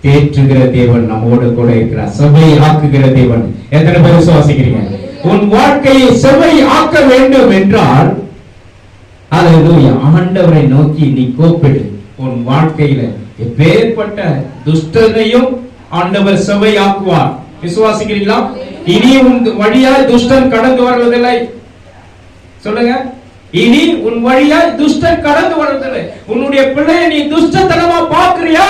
தேற்றுகிற தேவன் நம்மோடு கூட இருக்கிறார். செவ்வை ஆக்குகிற தேவன். எத்தனை பேர் விசுவாசிக்கிறீங்க? உன் வாழ்க்கையை செவ்வை ஆக்க வேண்டும் என்றால் அல்லேலூயா, ஆண்டவரை நோக்கி நீ கூப்பிடு. உன் வாழ்க்கையில எப்பேற்பட்ட துஷ்டனையும் ஆண்டவர் செவ்வை ஆக்குவார். விசுவாசிக்கிறீங்களா? இனி உன் வழியாய் துஷ்டன் கடந்து வருவதில்லை. சொல்லுங்க, இனி உன் வழியா துஷ்டன் கடந்து வருவதில்லை. உன்னுடைய பிள்ளையை நீ துஷ்டத்தனமா பார்க்கிறியா?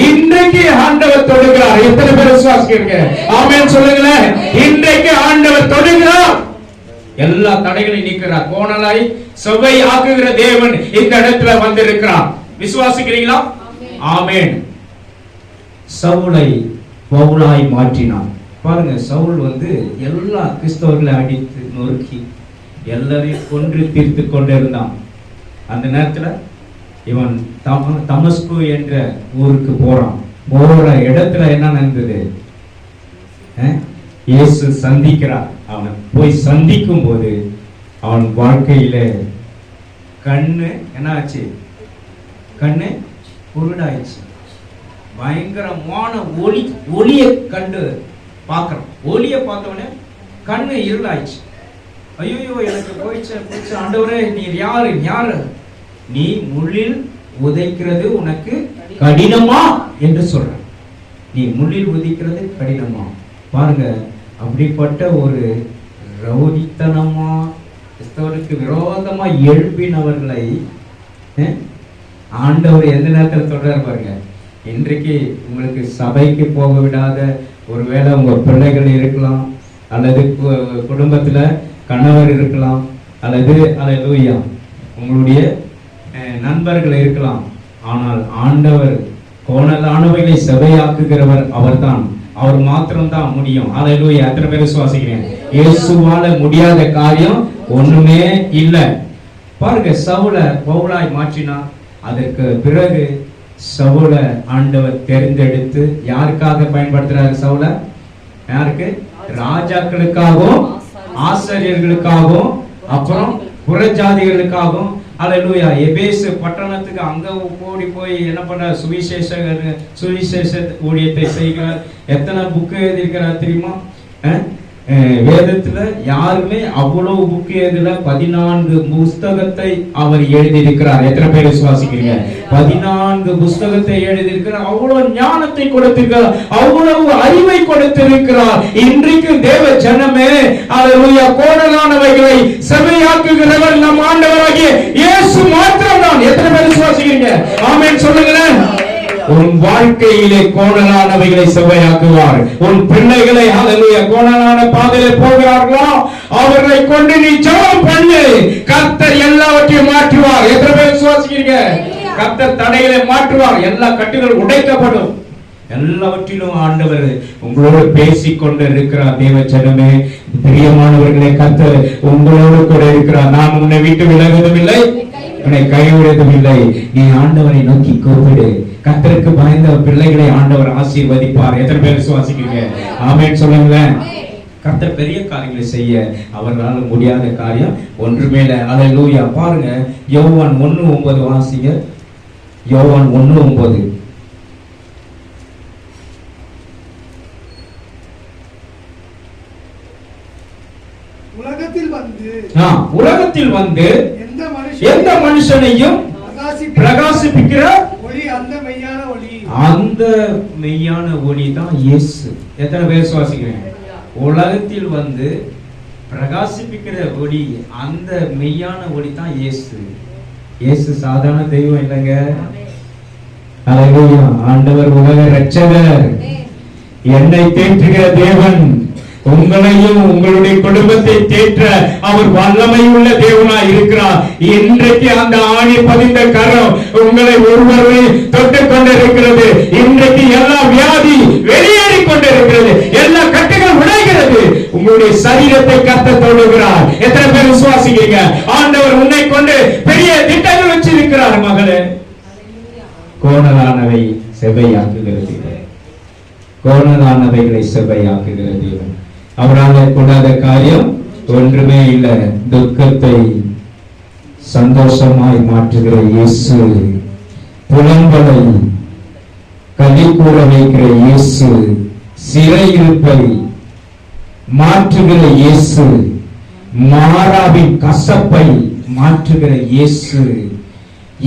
இன்றைக்கு ஆண்டவர் தொடுகிறார். எத்தனை பேர் விசுவாசிக்கிறீங்க? ஆமென் சொல்லுங்களேன். இன்றைக்கு ஆண்டவர் தொடுகிறார். எல்லா தடைகளையும் நீக்கிறார். கோணலாய் செவ்வை ஆக்குகிற தேவன் இந்த இடத்துல வந்திருக்கிறார். விசுவாசிக்கிறீங்களா? ஆமென். சவுலை பவுலாய் மாற்றினான். பாருங்க, சவுல் எல்லா கிறிஸ்தவர்களை அடித்து நொறுக்கி எல்லாரையும் கொன்று தீர்த்து கொண்டிருந்தான். அந்த நேரத்துல இவன் தமஸ்கு என்ற ஊருக்கு போறான். போற இடத்துல என்ன நடந்தது? இயேசு சந்திக்கிறார். அவனை போய் சந்திக்கும் போது அவன் வாழ்க்கையில கண்ணு என்ன ஆச்சு? கண்ணு குருடாயிடுச்சு. பயங்கரமான ஒளியை கண்டு பார்க்கறான். ஒளியை பார்த்தவனே கண்ணு இருளாயிடுச்சு. ஐயோ, எனக்கு போயிடுச்சு ஆண்டவரே, நீ யாரு? நீ முள்ளில் உதைக்கிறது உனக்கு கடினமா என்று சொல்ற. நீ முள்ளில் உதைக்கிறது கடினமா? பாருங்க, அப்படிப்பட்ட ஒரு ரவுடித்தனமா கிறிஸ்தவருக்கு விரோதமா எழுப்பினவர்களை ஆண்டவர் எந்த நேரத்தில் சொல்றாரு பாருங்க. இன்றைக்கு உங்களுக்கு சபைக்கு போக விடாத ஒருவேளை உங்க பிள்ளைகள் இருக்கலாம், அல்லது குடும்பத்துல கணவர் இருக்கலாம், அல்லது அல்லேலூயா உங்களுடைய நண்பர்கள் இருக்கலாம். ஆனால் ஆண்டவர் கோணலானவைகளை சபையாக்குகிறவர் அவர்தான். அவர் மாத்திரம்தான் முடியும். அல்லேலூயா. எத்தனை பேர் விசுவாசிக்கிறீங்க? இயேசுவால முடியாத காரியம் ஒண்ணுமே இல்லை. பாருங்க, சவுலை பவுலாய் மாற்றினார். அதற்கு பிறகு சவுலை ஆண்டவர் தெரிந்தெடுத்து யாருக்காக பயன்படுத்துறாரு? சவுலை யாருக்கு? ராஜாக்களுக்காகவும் ஆசிரியர்களுக்காகவும் அப்புறம் புறஜாதிகளுக்காகவும். அல்லேலூயா. எபேசு பட்டணத்துக்கு அங்க ஓடி போய் என்ன பண்ற? சுவிசேஷ ஊழியத்தை செய்கிறார். எத்தனை புக்கு எழுதியிருக்கிறார் தெரியுமா? வேதத்துல யாருமே அவ்வளவு புக்கு எழுதல. 14 புஸ்தகத்தை அவர் எழுதியிருக்கிறார். எத்தனை பேர் விசுவாசிக்கிறீங்க? 14 புஸ்தகத்தை எழுதியிருக்கிறார். அவ்வளவு ஞானத்தை கொடுத்திருக்கிறார், அவ்வளவு அறிவை கொடுத்திருக்கிறார். இன்றைக்கு தேவ ஜனமே, அல்லேலூயா, கோணலானவைகளை செவ்வையாக்குகிறவர் நம் ஆண்டவராகிய இயேசு மாத்திரம்தான். எத்தனை பேர் விசுவாசிக்கிறீங்க? ஆமென் சொல்லுங்களேன். உன் வாழ்க்கையிலே கோணலானவைகளை செவ்வையாக்குவார். உன் பிள்ளைகளை அல்லேலூயா கோணலான பாதையிலே போகிறார்களா, அவர்களை கொண்டு நீ ஜெபம் பண்ணு. கர்த்தர் எல்லாவற்றையும் மாற்றுவார். எத்தனை பேர் விசுவாசிக்கிறீங்க? கர்த்தர் தடைகளை மாற்றுவார். எல்லா கட்டுகள் உடைக்கப்படும். எல்லாவற்றிலும் ஆண்டவர் உங்களோடு பேசிக் கொண்டு இருக்கிறார். தேவ ஜனமே, பிரியமானவர்களே, கர்த்தர் உங்களோடு கூட இருக்கிறார். நான் உன்னை விட்டு விலகுவதும் இல்லை, உன்னை கைவிடுவதும் இல்லை. நீ ஆண்டவரை நோக்கி கூப்பிடு. கர்த்தருக்கு பயந்த பிள்ளைகளை ஆண்டவர் ஆசீர்வதிப்பார். எத்தனை பேர் விசுவாசிக்கிறீங்க? ஆமென் சொல்லுங்களேன். கர்த்தர் பெரிய காரியங்களை செய்ய அவர்களால் முடியாத காரியம் ஒன்றுமே இல்லை. அல்லேலூயா. பாருங்க, யோவான் 1:9 வாசிங்க. யோவான் 1:9. உலகத்தில் வந்து எந்த மனுஷனையும் பிரகாசிப்பிக்கிற அந்த மெய்யான ஒளி தான் இயேசு. எத்தனை பேர் விசுவாசிக்கிறீங்க? உலகத்தில் வந்து பிரகாசிப்பிக்கிற ஒளி, அந்த மெய்யான ஒளி தான் இயேசு. இயேசு சாதாரண தெய்வம் இல்லைங்க. அல்லேலூயா. ஆண்டவர் உலக இரட்சகர், என்னை தேற்றுகிற தேவன். உங்களையும் உங்களுடைய குடும்பத்தை தேற்ற அவர் வல்லமை உள்ள தேவனாய் இருக்கிறார். இன்றைக்கு அந்த ஆணி பதிந்த கரம் உங்களை ஒருவரை தொட்டுக் கொண்டிருக்கிறது. இன்றைக்கு எல்லா வியாதி வெளியேறி கொண்டிருக்கிறது, எல்லா கட்டுகள் உடைகிறது. உங்களுடைய சரீரத்தை கர்த்தர் தொடுகிறார். எத்தனை பேர் விசுவாசிக்கிறீங்க? ஆண்டவர் உன்னை கொண்டு பெரிய திட்டங்கள் வச்சிருக்கிறார். மகளே, கோணலானவை செவ்வையாக்குகிறது. கோணலானவைகளை செவ்வையாக்குகிறது. அவரால் கூடாத காரியம் ஒன்றுமே இல்லை. துக்கத்தை சந்தோஷமாய் மாற்றுகிற இயேசு, புலம்பலை களி கூற வைக்கிற இயேசு, சிறையிருப்பை மாற்றுகிற இயேசு, மாறாவின் கசப்பை மாற்றுகிற இயேசு,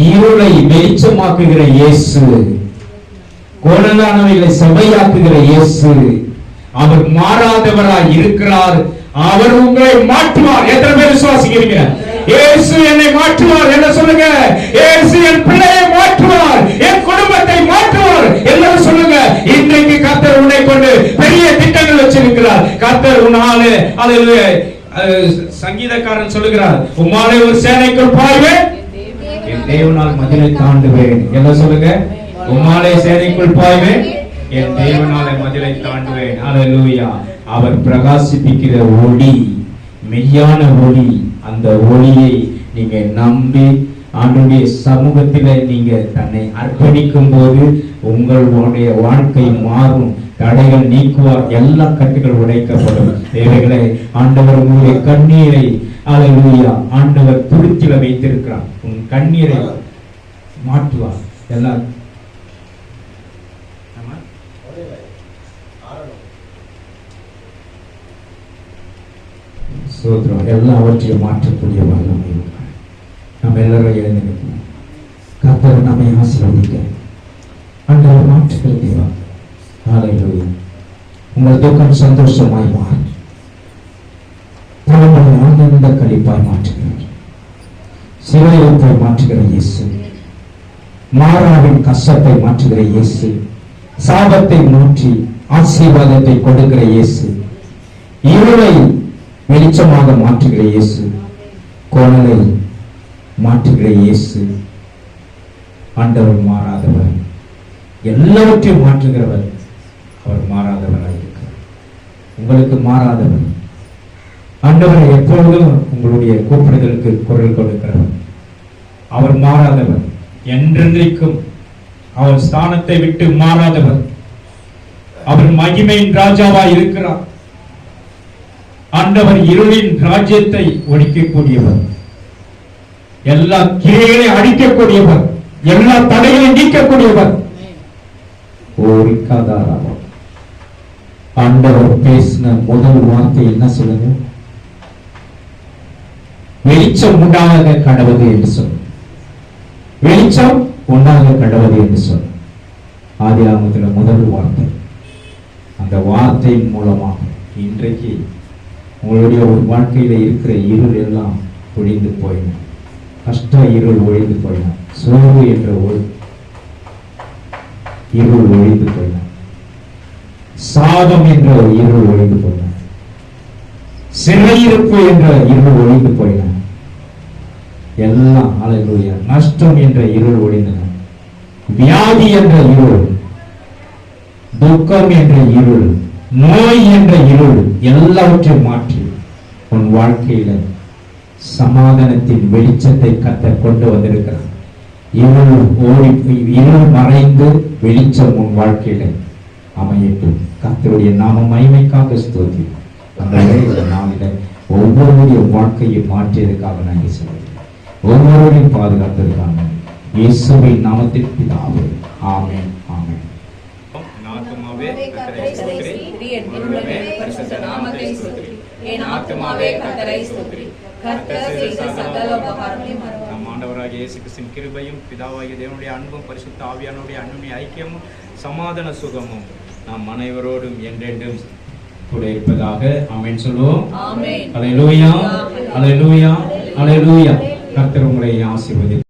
இருளை வெளிச்சமாக்குகிற இயேசு, கோணலானவைகளை செவ்வையாக்குகிற இயேசு. அவர் மாறாதவராய் இருக்கிறார். அவர் உங்களை மாற்றுவார். எத்தனை பேர் விசுவாசிக்கிறீங்க? இயேசு என்னை மாற்றுவார் என்ன சொல்லுங்க. இயேசு என் பிள்ளையை மாற்றுவார், என் குடும்பத்தை மாற்றுவார். எல்லாரும் சொல்லுங்க. இன்றைக்கு கர்த்தர் உன்னை கொண்டு பெரிய திட்டங்கள் வச்சிருக்கிறார். கர்த்தர் உன்னாலே அல்லேலூயா. சங்கீதக்காரன் சொல்லுகிறார், உம்மாலே ஒரு சேனைக்குள் பாய்வேன், என் தேவனால் மதிலை தாண்டுவேன். என்ன சொல்லுங்க. உம்மாலே சேனைக்குள் பாய்வேன், என் தேவனாலே மதிலை தாண்டுவேன். அல்லேலூயா. அவர் பிரகாசிப்பிக்கிற ஒளி, மெய்யான ஒளி. அந்த ஒளியை நீங்க நம்பி ஆண்டுடைய சமூகத்தில நீங்க தன்னை அர்ப்பணிக்கும் போது உங்களுடைய வாழ்க்கை மாறும். தடைகள் நீக்குவார், எல்லா கட்டுகள் உடைக்கப்படும். தேவைகளை ஆண்டவர் உங்களுடைய கண்ணீரை அல்லேலூயா ஆண்டவர் துருத்தில வைத்திருக்கிறார். உன் கண்ணீரை மாற்றுவார். எல்லாம் சோதரம் எல்லாவற்றையும் மாற்றக்கூடிய வல்லமை நம்ம எல்லாரும் எழுந்திருக்கணும். கர்த்தர் நம்மை ஆசீர்வதிக்க ஆண்டவர் மாற்றுகிற தேவன். ஹல்லேலூயா. உங்கள் துக்கம் சந்தோஷமாய் மாறும், தலைமுறை ஆனந்த களிப்பாய் மாற்றுகிறார். சிறையிருப்பை மாற்றுகிற இயேசு, மாறாவின் கஷ்டத்தை மாற்றுகிற இயேசு, சாபத்தை மாற்றி ஆசீர்வாதத்தை கொடுக்கிற இயேசு, இருளை வெளிச்சமாக மாற்றுகிற இயேசு, கோணலை மாற்றுகிற இயேசு. ஆண்டவர் மாறாதவர், எல்லாவற்றையும் மாற்றுகிறவர். அவர் மாறாதவராக இருக்கிறார். உங்களுக்கு மாறாதவர். ஆண்டவர் எப்பொழுதும் உங்களுடைய கூப்பிடுதலுக்கு குரல் கொடுக்கிறவர். அவர் மாறாதவர், என்றென்றைக்கும் அவர் ஸ்தானத்தை விட்டு மாறாதவர். அவர் மகிமையின் ராஜாவாய் இருக்கிறார். ஆண்டவர் இருளின் ராஜ்யத்தை ஒழிக்கக்கூடியவர், எல்லா கிரைகளை அடிக்கக்கூடியவர், எல்லா தடைகளை நீக்கக்கூடியவர். ஆண்டவர் பேசின முதல் வார்த்தை என்ன சொல்லுங்க. வெளிச்சம் உண்டாக கடவுது என்று சொல். வெளிச்சம் உண்டாக கடவுது என்று சொல். ஆதியாகமத்தில் முதல் வார்த்தை. அந்த வார்த்தையின் மூலமாக இன்றைக்கு உங்களுடைய ஒரு வாழ்க்கையில இருக்கிற இருள் எல்லாம் ஒழிந்து போயிடும். கஷ்ட இருள் ஒழிந்து போயிடும். சோர்வு என்ற ஒரு இருள் ஒழிந்து போயிடும். சாதம் என்ற இருள் ஒழிந்து போயிடும். சிறையிருப்பு என்ற இருள் ஒழிந்து போயிடும். எல்லாம் அல்லேலூயா. நஷ்டம் என்ற இருள் ஒழிந்தன. வியாதி என்ற இருள், துக்கம் என்ற இருள், நோய் என்ற இருள் எல்லாவற்றையும் மாற்றி உன் வாழ்க்கையில சமாதானத்தின் வெளிச்சத்தை கர்த்தர் கொண்டு வந்திருக்கிறார். இருள் மறைந்து வெளிச்சம் உன் வாழ்க்கையில அமையட்டும். கர்த்தருடைய நாம மகிமைக்காக ஸ்தோத்திரம். அந்த நாளில ஒவ்வொருடைய வாழ்க்கையை மாற்றியதுக்காக நாங்கள் சொல்கிறேன். ஒவ்வொருவரையும் பாதுகாத்ததுக்காக இயேசுவின் நாமத்தில் பிதாவே, ஆமென், ஆமென். நம் ஆண்டவராகிய இயேசு கிறிஸ்துவின் கிருபையும் பிதாவாகிய தேவனுடைய அன்பும் பரிசுத்த ஆவியானவருடைய அன்புடைய ஐக்கியமும் சமாதான சுகமும் நாம் அனைவரோடும் என்றென்றும் கூட இருப்பதாக. ஆமென் சொல்லுவோம். அல்லேலூயா, அல்லேலூயா, அல்லேலூயா. கர்த்தர் உங்களை ஆசீர்வதிப்பார்.